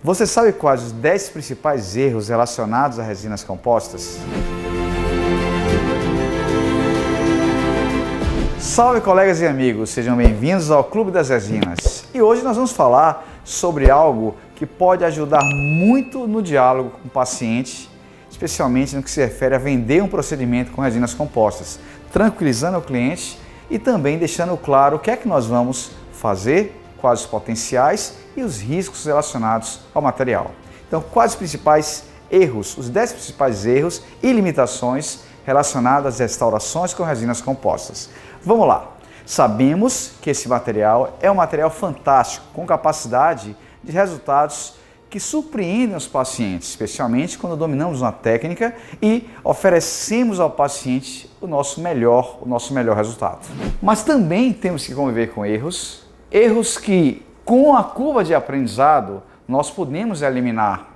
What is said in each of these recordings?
Você sabe quais os 10 principais erros relacionados a resinas compostas? Salve colegas e amigos, sejam bem-vindos ao Clube das Resinas. E hoje nós vamos falar sobre algo que pode ajudar muito no diálogo com o paciente, especialmente no que se refere a vender um procedimento com resinas compostas, tranquilizando o cliente e também deixando claro o que é que nós vamos fazer, quais os potenciais e os riscos relacionados ao material. Então, quais os principais erros, os 10 principais erros e limitações relacionadas às restaurações com resinas compostas. Vamos lá. Sabemos que esse material é um material fantástico, com capacidade de resultados que surpreendem os pacientes, especialmente quando dominamos uma técnica e oferecemos ao paciente o nosso melhor resultado. Mas também temos que conviver com erros que com a curva de aprendizado nós podemos eliminar,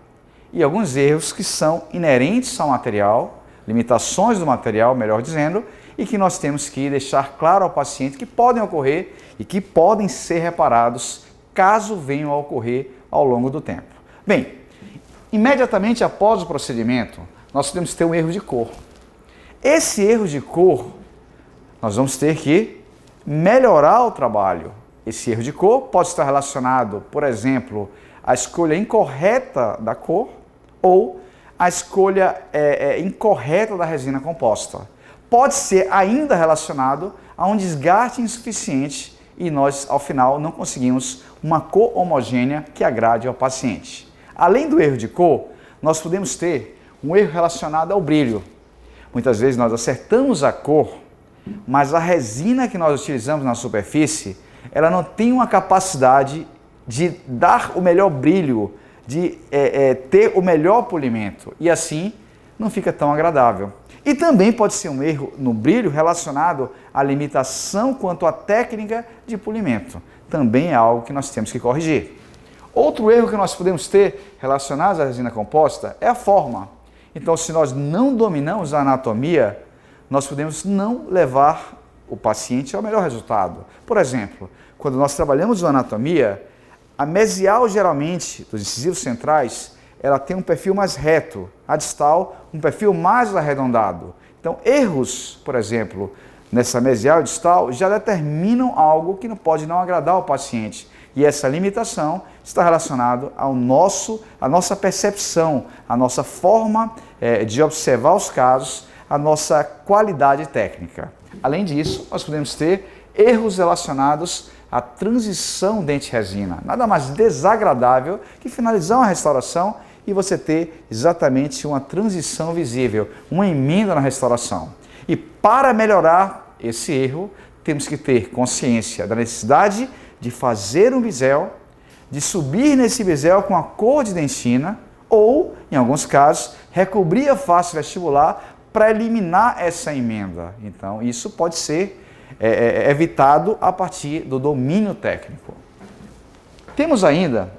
e alguns erros que são inerentes ao material, limitações do material, melhor dizendo, e que nós temos que deixar claro ao paciente que podem ocorrer e que podem ser reparados caso venham a ocorrer ao longo do tempo. Bem, imediatamente após o procedimento, nós podemos ter um erro de cor. Esse erro de cor, nós vamos ter que melhorar o trabalho. Esse erro de cor pode estar relacionado, por exemplo, à escolha incorreta da cor ou à escolha incorreta da resina composta. Pode ser ainda relacionado a um desgaste insuficiente e nós, ao final, não conseguimos uma cor homogênea que agrade ao paciente. Além do erro de cor, nós podemos ter um erro relacionado ao brilho. Muitas vezes nós acertamos a cor, mas a resina que nós utilizamos na superfície ela não tem uma capacidade de dar o melhor brilho, de ter o melhor polimento e assim não fica tão agradável. E também pode ser um erro no brilho relacionado à limitação quanto à técnica de polimento. Também é algo que nós temos que corrigir. Outro erro que nós podemos ter relacionado à resina composta é a forma. Então, se nós não dominamos a anatomia, nós podemos não levar o paciente ao melhor resultado. Por exemplo, quando nós trabalhamos a anatomia, a mesial geralmente dos incisivos centrais, ela tem um perfil mais reto, a distal um perfil mais arredondado. Então, erros, por exemplo, nessa mesial e distal já determinam algo que não pode não agradar ao paciente. E essa limitação está relacionada à nossa percepção, à nossa forma de observar os casos, à nossa qualidade técnica. Além disso, nós podemos ter erros relacionados à transição dente-resina. Nada mais desagradável que finalizar uma restauração e você ter exatamente uma transição visível, uma emenda na restauração. E para melhorar esse erro, temos que ter consciência da necessidade de fazer um bisel, de subir nesse bisel com a cor de dentina ou, em alguns casos, recobrir a face vestibular para eliminar essa emenda. Então, isso pode ser evitado a partir do domínio técnico. Temos ainda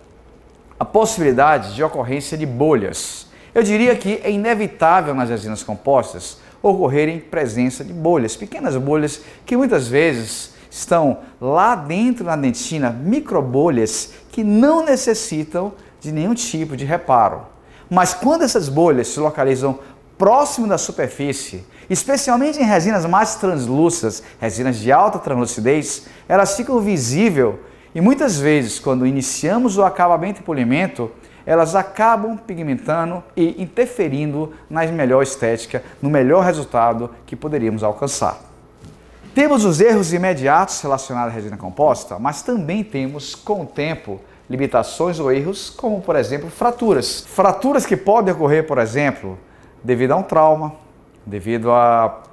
a possibilidade de ocorrência de bolhas. Eu diria que é inevitável nas resinas compostas ocorrerem presença de bolhas, pequenas bolhas que muitas vezes estão lá dentro da dentina, microbolhas que não necessitam de nenhum tipo de reparo. Mas quando essas bolhas se localizam próximo da superfície, especialmente em resinas mais translúcidas, resinas de alta translucidez, elas ficam visíveis e muitas vezes, quando iniciamos o acabamento e polimento, elas acabam pigmentando e interferindo na melhor estética, no melhor resultado que poderíamos alcançar. Temos os erros imediatos relacionados à resina composta, mas também temos, com o tempo, limitações ou erros, como, por exemplo, fraturas. Fraturas que podem ocorrer, por exemplo, devido a um trauma, devido a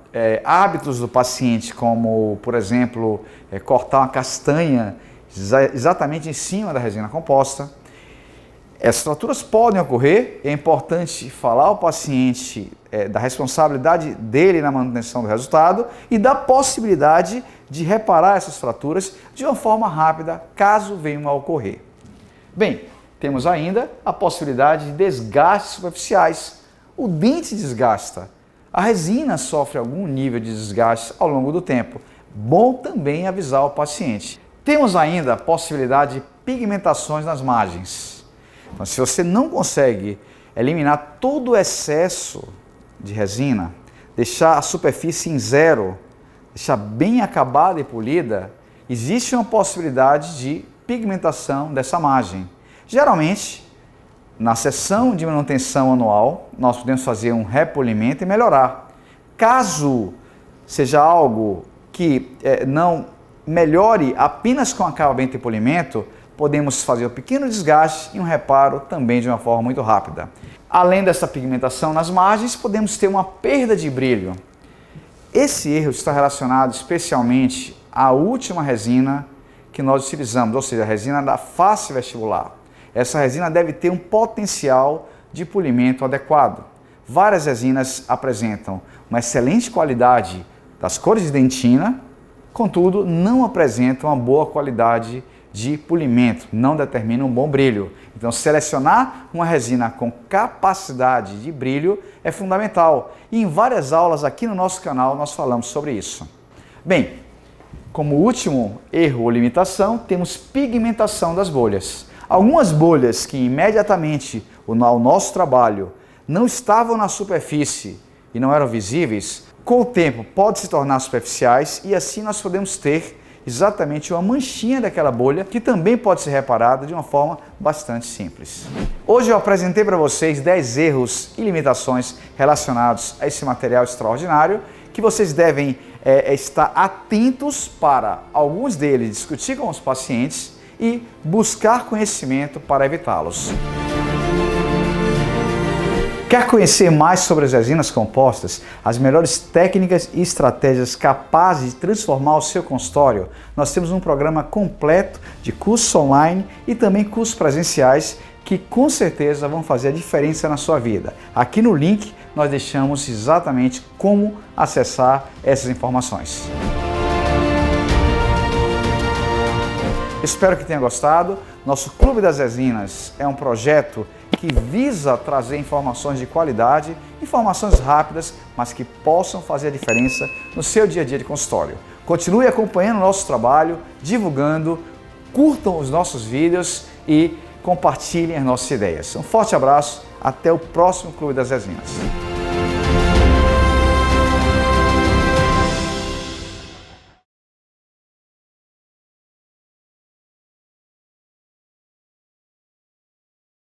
hábitos do paciente, como, por exemplo, cortar uma castanha exatamente em cima da resina composta. Essas fraturas podem ocorrer, é importante falar ao paciente da responsabilidade dele na manutenção do resultado e da possibilidade de reparar essas fraturas de uma forma rápida, caso venham a ocorrer. Bem, temos ainda a possibilidade de desgastes superficiais. O dente desgasta, a resina sofre algum nível de desgaste ao longo do tempo. Bom também avisar o paciente. Temos ainda a possibilidade de pigmentações nas margens. Então, se você não consegue eliminar todo o excesso de resina, deixar a superfície em zero, deixar bem acabada e polida, existe uma possibilidade de pigmentação dessa margem. Geralmente, na sessão de manutenção anual, nós podemos fazer um repolimento e melhorar. Caso seja algo que não melhore apenas com acabamento e polimento, podemos fazer um pequeno desgaste e um reparo também de uma forma muito rápida. Além dessa pigmentação nas margens, podemos ter uma perda de brilho. Esse erro está relacionado especialmente à última resina que nós utilizamos, ou seja, a resina da face vestibular. Essa resina deve ter um potencial de polimento adequado. Várias resinas apresentam uma excelente qualidade das cores de dentina, contudo, não apresentam uma boa qualidade de polimento, não determinam um bom brilho. Então, selecionar uma resina com capacidade de brilho é fundamental. E em várias aulas aqui no nosso canal nós falamos sobre isso. Bem, como último erro ou limitação, temos pigmentação das bolhas. Algumas bolhas que imediatamente ao nosso trabalho não estavam na superfície e não eram visíveis, com o tempo podem se tornar superficiais e assim nós podemos ter exatamente uma manchinha daquela bolha que também pode ser reparada de uma forma bastante simples. Hoje eu apresentei para vocês 10 erros e limitações relacionados a esse material extraordinário que vocês devem estar atentos para alguns deles, discutir com os pacientes e buscar conhecimento para evitá-los. Quer conhecer mais sobre as resinas compostas, as melhores técnicas e estratégias capazes de transformar o seu consultório? Nós temos um programa completo de cursos online e também cursos presenciais que com certeza vão fazer a diferença na sua vida. Aqui no link nós deixamos exatamente como acessar essas informações. Espero que tenha gostado. Nosso Clube das Resinas é um projeto que visa trazer informações de qualidade, informações rápidas, mas que possam fazer a diferença no seu dia a dia de consultório. Continue acompanhando o nosso trabalho, divulgando, curtam os nossos vídeos e compartilhem as nossas ideias. Um forte abraço, até o próximo Clube das Resinas.